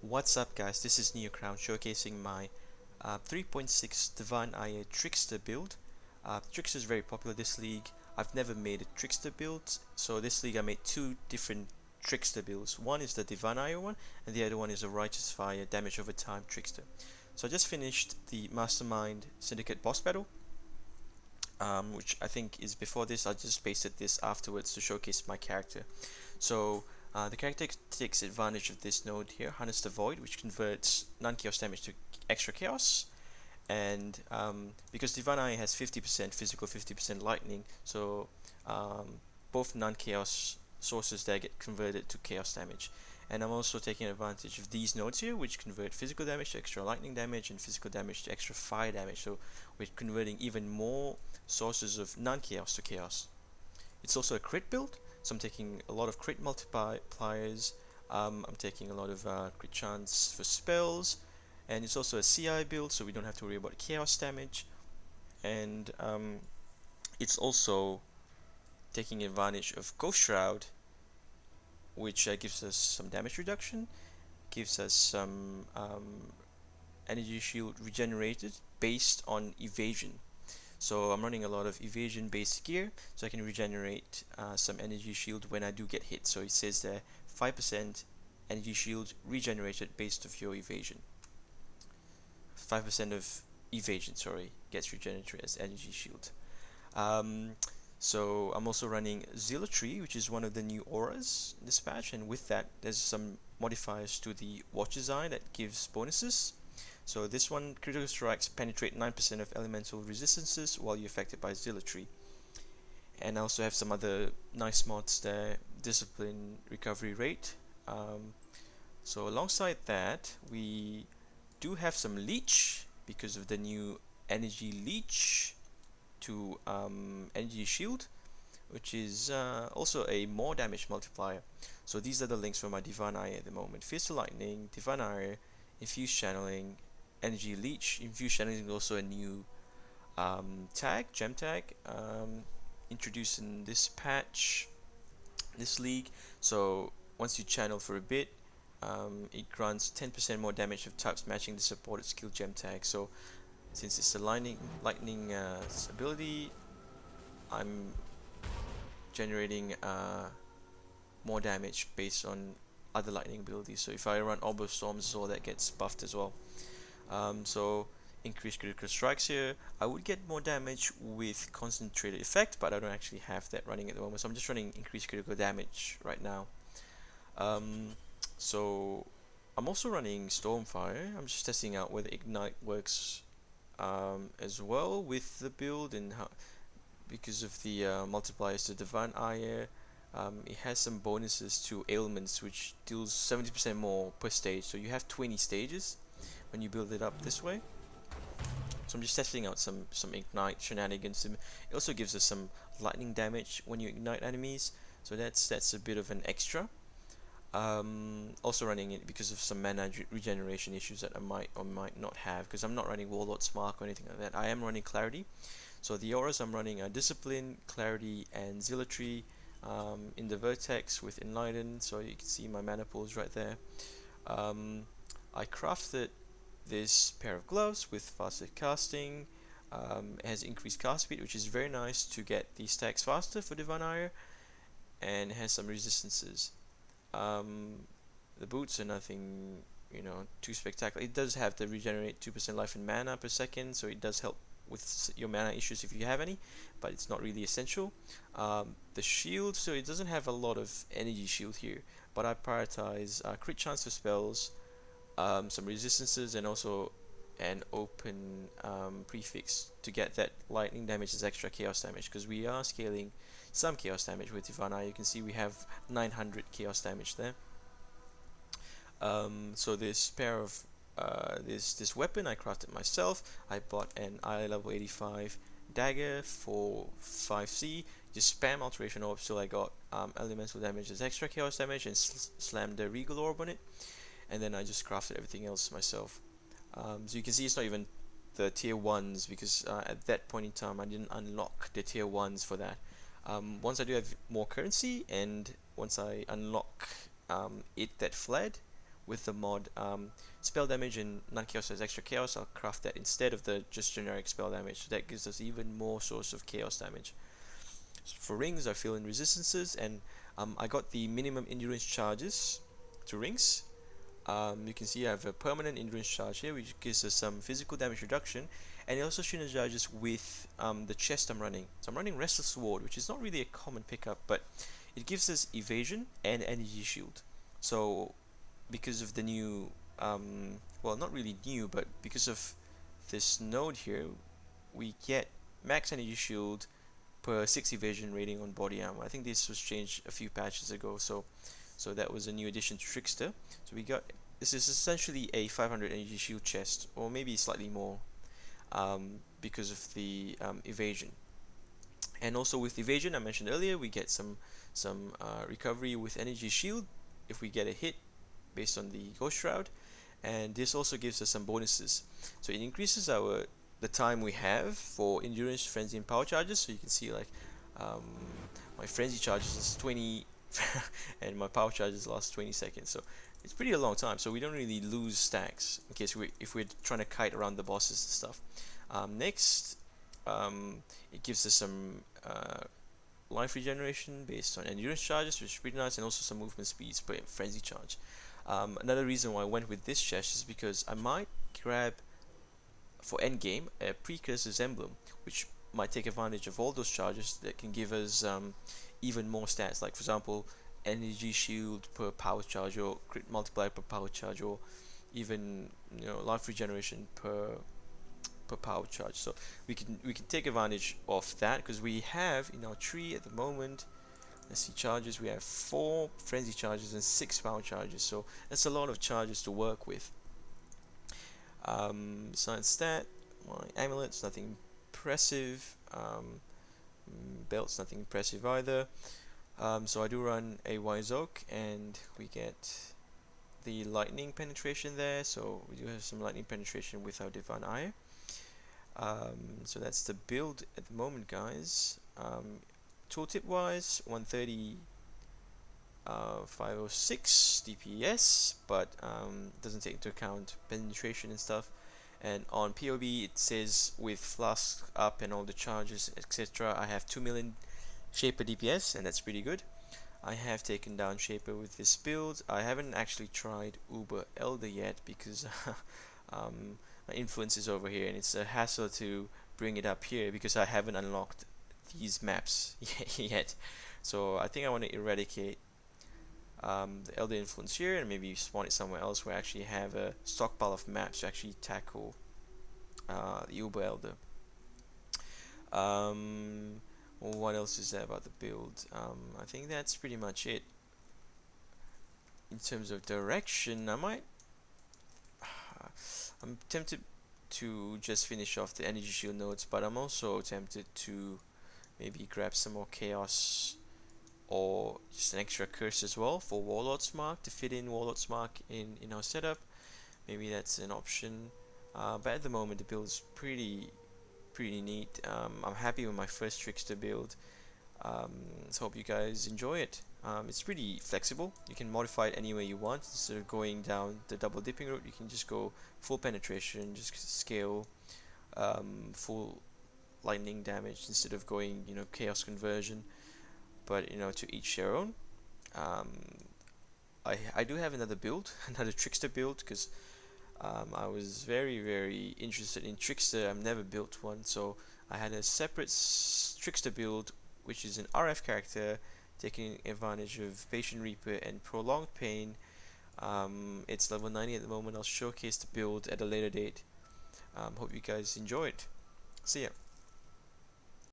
What's up guys, this is neoCrown's showcasing my 3.6 Divine Eye Trickster build. Trickster is very popular this league. I've never made a Trickster build, so this league I made two different Trickster builds. One is the Divine Eye one, and the other one is a Righteous Fire damage over time Trickster. So I just finished the Mastermind Syndicate boss battle, which I think is before this. I just pasted this afterwards to showcase my character. So the character takes advantage of this node here, Harness the Void, which converts non-chaos damage to extra chaos. And because Divine Eye has 50% physical, 50% lightning, so both non-chaos sources there get converted to chaos damage. And I'm also taking advantage of these nodes here, which convert physical damage to extra lightning damage and physical damage to extra fire damage. So we're converting even more sources of non-chaos to chaos. It's also a crit build, so I'm taking a lot of crit multipliers. I'm taking a lot of crit chance for spells, and it's also a CI build, so we don't have to worry about chaos damage. And it's also taking advantage of Ghost Shroud, which gives us some damage reduction, gives us some energy shield regenerated based on evasion. So I'm running a lot of evasion based gear, so I can regenerate some energy shield when I do get hit. So it says there 5% energy shield regenerated based off your evasion. 5% of evasion, sorry, gets regenerated as energy shield. So I'm also running Zealotry, which is one of the new auras in this patch, and with that there's some modifiers to the watch design that gives bonuses. So this one, critical strikes penetrate 9% of elemental resistances while you're affected by Zealotry. And I also have some other nice mods there, discipline recovery rate. So alongside that, we do have some leech because of the new energy leech to energy shield, which is also a more damage multiplier. So these are the links for my Divine Eye at the moment: Fierce Lightning, Divine Eye, Infused Channeling, Energy Leech. Infused Channeling is also a new gem tag, introduced in this patch, this league. So once you channel for a bit, it grants 10% more damage of types matching the supported skill gem tag. So since it's a lightning ability, I'm generating more damage based on other lightning abilities. So if I run Orb of Storms, so that gets buffed as well. So increased critical strikes here. I would get more damage with concentrated effect, but I don't actually have that running at the moment, so I'm just running increased critical damage right now. So I'm also running Stormfire. I'm just testing out whether Ignite works as well with the build, and how, because of the multipliers to Divine Eye, it has some bonuses to ailments, which deals 70% more per stage. So you have 20 stages when you build it up this way. So I'm just testing out some ignite shenanigans. It also gives us some lightning damage when you ignite enemies, so that's a bit of an extra. Also running it because of some mana regeneration issues that I might or might not have, because I'm not running Warlord's Mark or anything like that. I am running Clarity. So the auras I'm running are Discipline, Clarity, and Zealotry in the Vertex with Enlighten. So you can see my mana pools right there. I crafted this pair of gloves with faster casting. It has increased cast speed, which is very nice to get these stacks faster for Divine Eye, and it has some resistances. The boots are nothing, too spectacular. It does have the regenerate 2% life and mana per second, so it does help with your mana issues if you have any, but it's not really essential. The shield, so it doesn't have a lot of energy shield here, but I prioritize crit chance for spells, some resistances, and also an open prefix to get that lightning damage as extra chaos damage, because we are scaling some chaos damage with Divine Eye. You can see we have 900 chaos damage there. So this pair of this weapon I crafted myself. I bought an eye level 85 dagger for 5C. Just spam alteration orbs till I got elemental damage as extra chaos damage, and slammed the regal orb on it, and then I just crafted everything else myself. So you can see it's not even the tier 1s, because at that point in time I didn't unlock the tier 1s for that. Once I do have more currency, and once I unlock it that fled, with the mod spell damage and non-chaos has extra chaos. I'll craft that instead of the just generic spell damage, so that gives us even more source of chaos damage. For rings, I fill in resistances, and I got the minimum endurance charges to rings. You can see I have a permanent endurance charge here, which gives us some physical damage reduction, and it also synergizes with the chest I'm running. So I'm running Restless Sword, which is not really a common pickup, but it gives us evasion and energy shield. So because of the new, well, not really new, but because of this node here, we get max energy shield per 6 evasion rating on body armor. I think this was changed a few patches ago, so that was a new addition to Trickster. So we got, this is essentially a 500 energy shield chest, or maybe slightly more, because of the evasion. And also with evasion, I mentioned earlier, we get some recovery with energy shield if we get a hit based on the Ghost Shroud, and this also gives us some bonuses. So it increases the time we have for endurance, frenzy, and power charges. So you can see like my frenzy charges is 20 and my power charges last 20 seconds, so it's pretty a long time, so we don't really lose stacks in case if we're trying to kite around the bosses and stuff. Next, it gives us some life regeneration based on endurance charges, which is pretty nice, and also some movement speeds per frenzy charge. Another reason why I went with this chest is because I might grab for endgame a Precursor's Emblem, which might take advantage of all those charges that can give us even more stats, like for example energy shield per power charge, or crit multiplier per power charge, or even life regeneration per power charge. So we can take advantage of that, because we have in our tree at the moment, let's see, charges, we have 4 frenzy charges and 6 power charges, so that's a lot of charges to work with. Besides that, my amulet's nothing impressive, belt's nothing impressive either. So I do run a Wise Oak, and we get the lightning penetration there, so we do have some lightning penetration with our Divine Eye. So that's the build at the moment, guys. Tooltip wise, 130 506 DPS, but doesn't take into account penetration and stuff. And on POB it says with flask up and all the charges, etc., I have 2 million Shaper DPS, and that's pretty good. I have taken down Shaper with this build. I haven't actually tried Uber Elder yet because my influence is over here, and it's a hassle to bring it up here because I haven't unlocked these maps yet. So I think I want to eradicate the Elder influence here and maybe spawn it somewhere else where I actually have a stockpile of maps to actually tackle the Uber Elder. What else is there about the build? I think that's pretty much it. In terms of direction, I'm tempted to just finish off the energy shield nodes, but I'm also tempted to maybe grab some more chaos or just an extra curse as well for Warlord's Mark, to fit in Warlord's Mark in our setup. Maybe that's an option, but at the moment the build is pretty neat. I'm happy with my first Trickster build, so hope you guys enjoy it. It's pretty flexible, you can modify it any way you want. Instead of going down the double dipping route, you can just go full penetration, just scale full lightning damage instead of going chaos conversion, but to each their own. I do have another build, another Trickster build, because I was very interested in Trickster. I've never built one, so I had a separate Trickster build, which is an RF character taking advantage of Patient Reaper and Prolonged Pain. It's level 90 at the moment. I'll showcase the build at a later date. Hope you guys enjoy it. See ya.